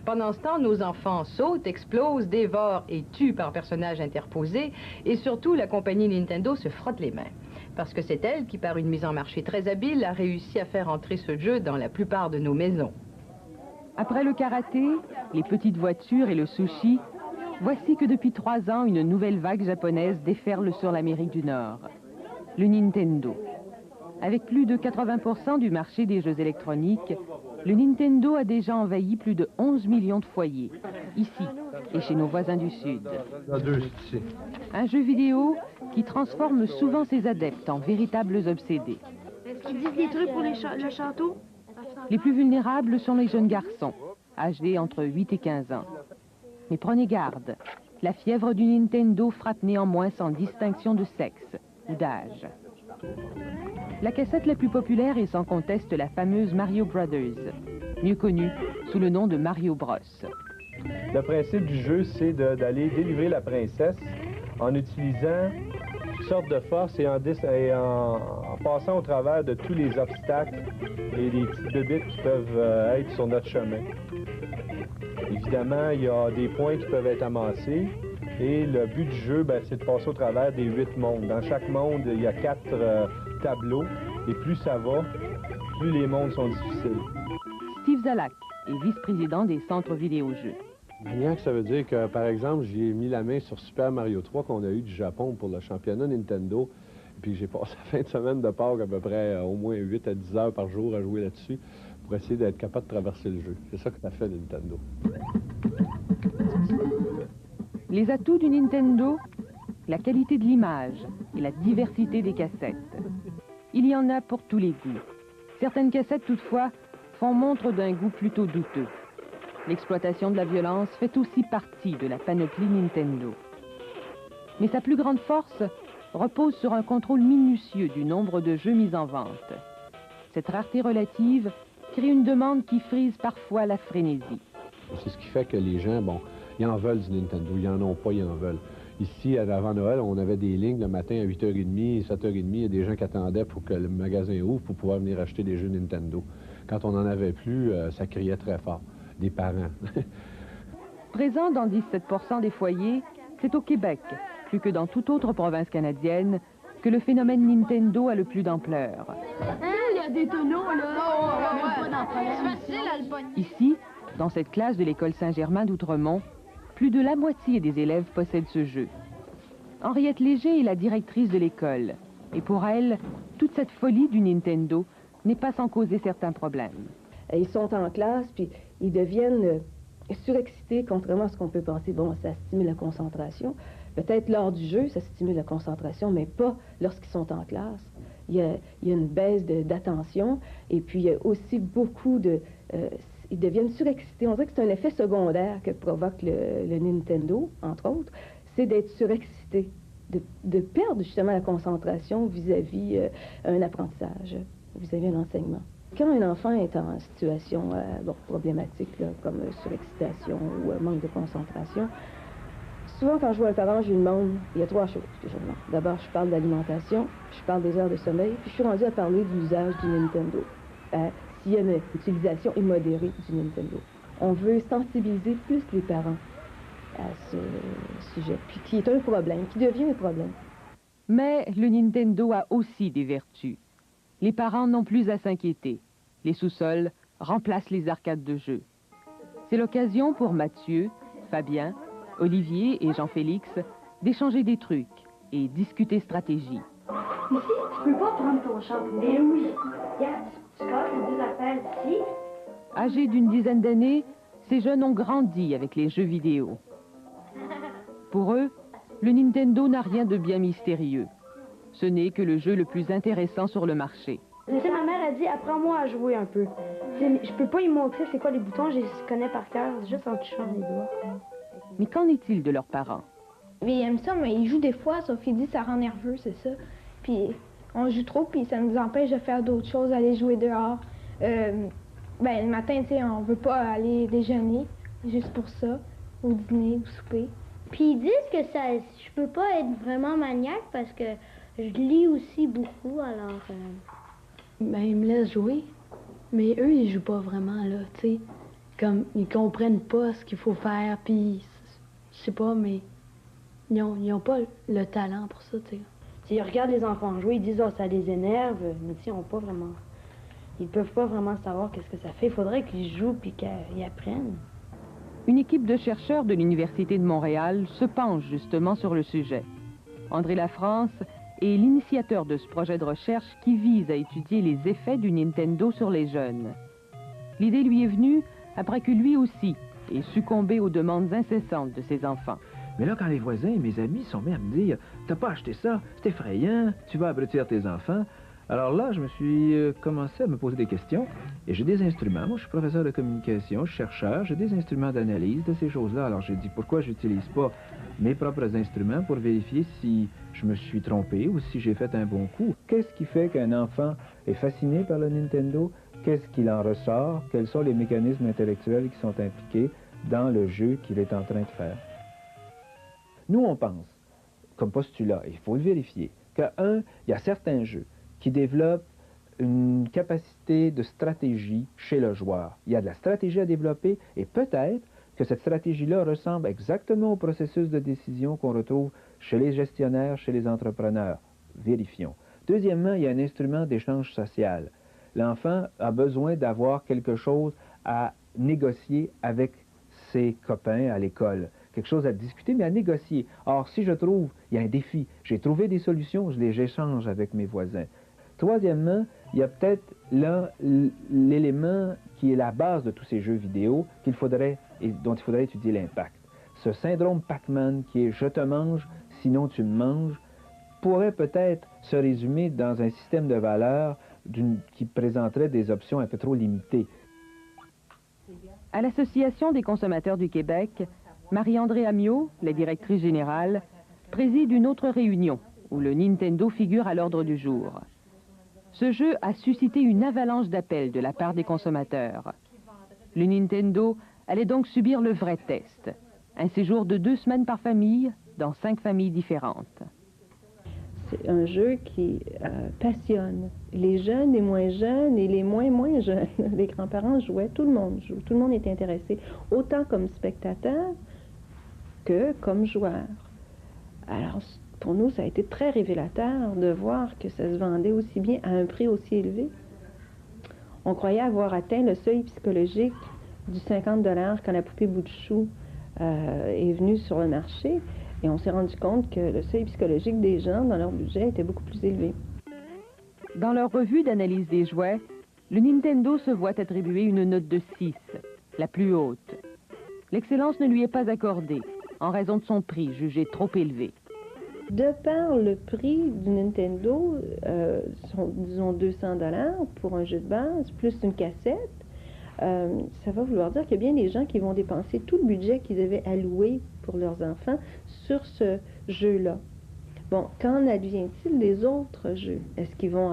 Pendant ce temps, nos enfants sautent, explosent, dévorent et tuent par personnages interposés, et surtout, la compagnie Nintendo se frotte les mains. Parce que c'est elle qui, par une mise en marché très habile, a réussi à faire entrer ce jeu dans la plupart de nos maisons. Après le karaté, les petites voitures et le sushi, voici que depuis 3 ans, une nouvelle vague japonaise déferle sur l'Amérique du Nord. Le Nintendo. Avec plus de 80% du marché des jeux électroniques, le Nintendo a déjà envahi plus de 11 millions de foyers, ici et chez nos voisins du Sud. Un jeu vidéo qui transforme souvent ses adeptes en véritables obsédés. Est-ce qu'ils disent des trucs pour le château? Les plus vulnérables sont les jeunes garçons, âgés entre 8 et 15 ans. Mais prenez garde, la fièvre du Nintendo frappe néanmoins sans distinction de sexe ou d'âge. La cassette la plus populaire est sans conteste la fameuse Mario Brothers, mieux connue sous le nom de Mario Bros. Le principe du jeu, c'est d'aller délivrer la princesse en utilisant toutes sortes de forces et en passant au travers de tous les obstacles et les petites bébites qui peuvent être sur notre chemin. Évidemment, il y a des points qui peuvent être amassés. Et le but du jeu, c'est de passer au travers des 8 mondes. Dans chaque monde, il y a 4 tableaux. Et plus ça va, plus les mondes sont difficiles. Steve Zalak est vice-président des centres vidéo-jeux. Maniaque, ça veut dire que, par exemple, j'ai mis la main sur Super Mario 3 qu'on a eu du Japon pour le championnat Nintendo. Puis j'ai passé la fin de semaine de Pâques à peu près au moins 8 à 10 heures par jour à jouer là-dessus pour essayer d'être capable de traverser le jeu. C'est ça que ça fait Nintendo. Les atouts du Nintendo, la qualité de l'image et la diversité des cassettes. Il y en a pour tous les goûts. Certaines cassettes, toutefois, font montre d'un goût plutôt douteux. L'exploitation de la violence fait aussi partie de la panoplie Nintendo. Mais sa plus grande force repose sur un contrôle minutieux du nombre de jeux mis en vente. Cette rareté relative crée une demande qui frise parfois la frénésie. C'est ce qui fait que les gens, ils en veulent du Nintendo, ils en ont pas, ils en veulent. Ici, avant Noël, on avait des lignes le matin à 8h30, 7h30, il y a des gens qui attendaient pour que le magasin ouvre pour pouvoir venir acheter des jeux Nintendo. Quand on n'en avait plus, ça criait très fort, des parents. Présent dans 17% des foyers, c'est au Québec, plus que dans toute autre province canadienne, que le phénomène Nintendo a le plus d'ampleur. Il y a des tonneaux, là! Ici, dans cette classe de l'école Saint-Germain d'Outremont, plus de la moitié des élèves possèdent ce jeu. Henriette Léger est la directrice de l'école. Et pour elle, toute cette folie du Nintendo n'est pas sans causer certains problèmes. Ils sont en classe, puis ils deviennent surexcités, contrairement à ce qu'on peut penser. Bon, ça stimule la concentration. Peut-être lors du jeu, ça stimule la concentration, mais pas lorsqu'ils sont en classe. Il y a une baisse d'attention, et puis il y a aussi beaucoup de... ils deviennent surexcités. On dirait que c'est un effet secondaire que provoque le Nintendo, entre autres, c'est d'être surexcité, de perdre justement la concentration vis-à-vis un apprentissage, vis-à-vis un enseignement. Quand un enfant est en situation problématique, là, comme surexcitation ou manque de concentration, souvent quand je vois un parent, je lui demande, il y a 3 choses que je demande. D'abord, je parle d'alimentation, je parle des heures de sommeil, puis je suis rendue à parler de l'usage du Nintendo. S'il y a une utilisation immodérée du Nintendo. On veut sensibiliser plus les parents à ce sujet, puis qui est un problème, qui devient un problème. Mais le Nintendo a aussi des vertus. Les parents n'ont plus à s'inquiéter. Les sous-sols remplacent les arcades de jeux. C'est l'occasion pour Mathieu, Fabien, Olivier et Jean-Félix d'échanger des trucs et discuter stratégie. Ici, tu peux pas prendre ton champ. Eh oui! Regarde, tu casses les 2 affaires ici. Âgés d'une dizaine d'années, ces jeunes ont grandi avec les jeux vidéo. Pour eux, le Nintendo n'a rien de bien mystérieux. Ce n'est que le jeu le plus intéressant sur le marché. Tu sais, ma mère a dit, apprends-moi à jouer un peu. Je peux pas lui montrer c'est quoi les boutons, je les connais par cœur, juste en touchant les doigts. Mais qu'en est-il de leurs parents? Il aime ça, mais il joue des fois, sauf qu'il dit que ça rend nerveux, c'est ça. Puis on joue trop, puis ça nous empêche de faire d'autres choses, aller jouer dehors. Le matin, tu sais, on veut pas aller déjeuner, juste pour ça, au dîner, au souper. Puis ils disent que ça, je peux pas être vraiment maniaque parce que je lis aussi beaucoup, alors... Ben, ils me laissent jouer, mais eux, ils jouent pas vraiment, là, tu sais. comme, ils comprennent pas ce qu'il faut faire, puis, je sais pas, mais ils ont pas le talent pour ça, tu sais. Ils regardent les enfants jouer, ils disent « Ah, ça les énerve », mais ils ont pas vraiment... Ils peuvent pas vraiment savoir qu'est-ce que ça fait. Il faudrait qu'ils jouent puis qu'ils apprennent. Une équipe de chercheurs de l'Université de Montréal se penche justement sur le sujet. André Lafrance est l'initiateur de ce projet de recherche qui vise à étudier les effets du Nintendo sur les jeunes. L'idée lui est venue après que lui aussi ait succombé aux demandes incessantes de ses enfants. Mais là, quand les voisins et mes amis sont mis à me dire « T'as pas acheté ça, c'est effrayant, tu vas abrutir tes enfants », alors là, je me suis commencé à me poser des questions. Et j'ai des instruments. Moi, je suis professeur de communication, je suis chercheur, j'ai des instruments d'analyse de ces choses-là. Alors j'ai dit, pourquoi je n'utilise pas mes propres instruments pour vérifier si je me suis trompé ou si j'ai fait un bon coup? Qu'est-ce qui fait qu'un enfant est fasciné par le Nintendo? Qu'est-ce qu'il en ressort? Quels sont les mécanismes intellectuels qui sont impliqués dans le jeu qu'il est en train de faire? Nous, on pense, comme postulat, et il faut le vérifier, il y a certains jeux qui développent une capacité de stratégie chez le joueur. Il y a de la stratégie à développer et peut-être que cette stratégie-là ressemble exactement au processus de décision qu'on retrouve chez les gestionnaires, chez les entrepreneurs. Vérifions. Deuxièmement, il y a un instrument d'échange social. L'enfant a besoin d'avoir quelque chose à négocier avec ses copains à l'école. Quelque chose à discuter, mais à négocier. Or, si je trouve, il y a un défi, j'ai trouvé des solutions, je les échange avec mes voisins. Troisièmement, il y a peut-être là l'élément qui est la base de tous ces jeux vidéo dont il faudrait étudier l'impact. Ce syndrome Pac-Man qui est « je te mange, sinon tu me manges » pourrait peut-être se résumer dans un système de valeurs qui présenterait des options un peu trop limitées. À l'Association des consommateurs du Québec, Marie-André Amiot, la directrice générale, préside une autre réunion où le Nintendo figure à l'ordre du jour. Ce jeu a suscité une avalanche d'appels de la part des consommateurs. Le Nintendo allait donc subir le vrai test. Un séjour de 2 semaines par famille, dans 5 familles différentes. C'est un jeu qui passionne les jeunes, les moins jeunes et les moins jeunes. Les grands-parents jouaient, tout le monde joue, tout le monde est intéressé, autant comme spectateur que comme joueur. Alors, pour nous, ça a été très révélateur de voir que ça se vendait aussi bien à un prix aussi élevé. On croyait avoir atteint le seuil psychologique du 50 $ quand la poupée bout de chou est venue sur le marché. Et on s'est rendu compte que le seuil psychologique des gens dans leur budget était beaucoup plus élevé. Dans leur revue d'analyse des jouets, le Nintendo se voit attribuer une note de 6, la plus haute. L'excellence ne lui est pas accordée, en raison de son prix jugé trop élevé. De par le prix du Nintendo, disons 200 $ pour un jeu de base, plus une cassette, ça va vouloir dire qu'il y a bien des gens qui vont dépenser tout le budget qu'ils avaient alloué pour leurs enfants sur ce jeu-là. Bon, qu'en advient-il des autres jeux? Est-ce qu'ils vont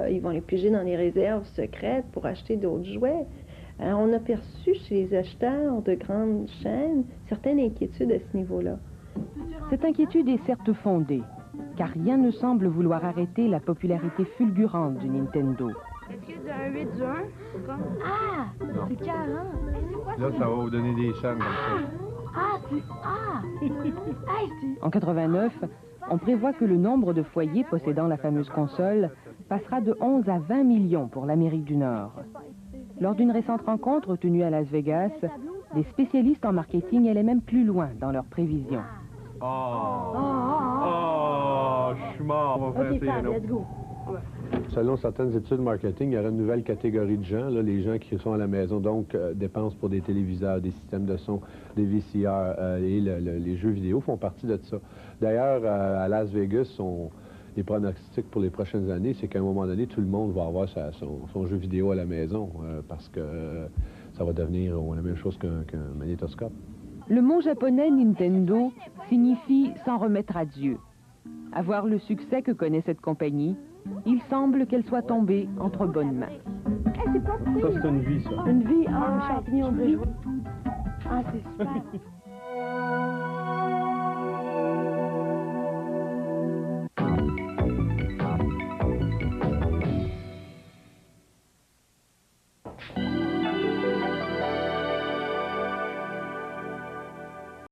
ils vont les piéger dans les réserves secrètes pour acheter d'autres jouets? Alors, on a perçu chez les acheteurs de grandes chaînes certaines inquiétudes à ce niveau-là. Cette inquiétude est certes fondée, car rien ne semble vouloir arrêter la popularité fulgurante du Nintendo. Est-ce que c'est un 8 du 1? Ah! C'est 40! Là, ça va vous donner des chaînes comme ça. Ah, c'est... Ah! Hey, c'est... En 89, on prévoit que le nombre de foyers possédant la fameuse console passera de 11 à 20 millions pour l'Amérique du Nord. Lors d'une récente rencontre tenue à Las Vegas, des spécialistes en marketing allaient même plus loin dans leurs prévisions. Je suis mort, on va faire essayer un autre. Selon certaines études marketing, il y aurait une nouvelle catégorie de gens, là, les gens qui sont à la maison, donc dépensent pour des téléviseurs, des systèmes de son, des VCR et les jeux vidéo font partie de ça. D'ailleurs, à Las Vegas, les pronostics pour les prochaines années, c'est qu'à un moment donné, tout le monde va avoir son jeu vidéo à la maison parce que ça va devenir la même chose qu'un magnétoscope. Le mot japonais Nintendo signifie s'en remettre à Dieu. À voir le succès que connaît cette compagnie, il semble qu'elle soit tombée entre bonnes mains. Ça, c'est une vie, ça. Une vie, un champignon de jouet. Ah, c'est super.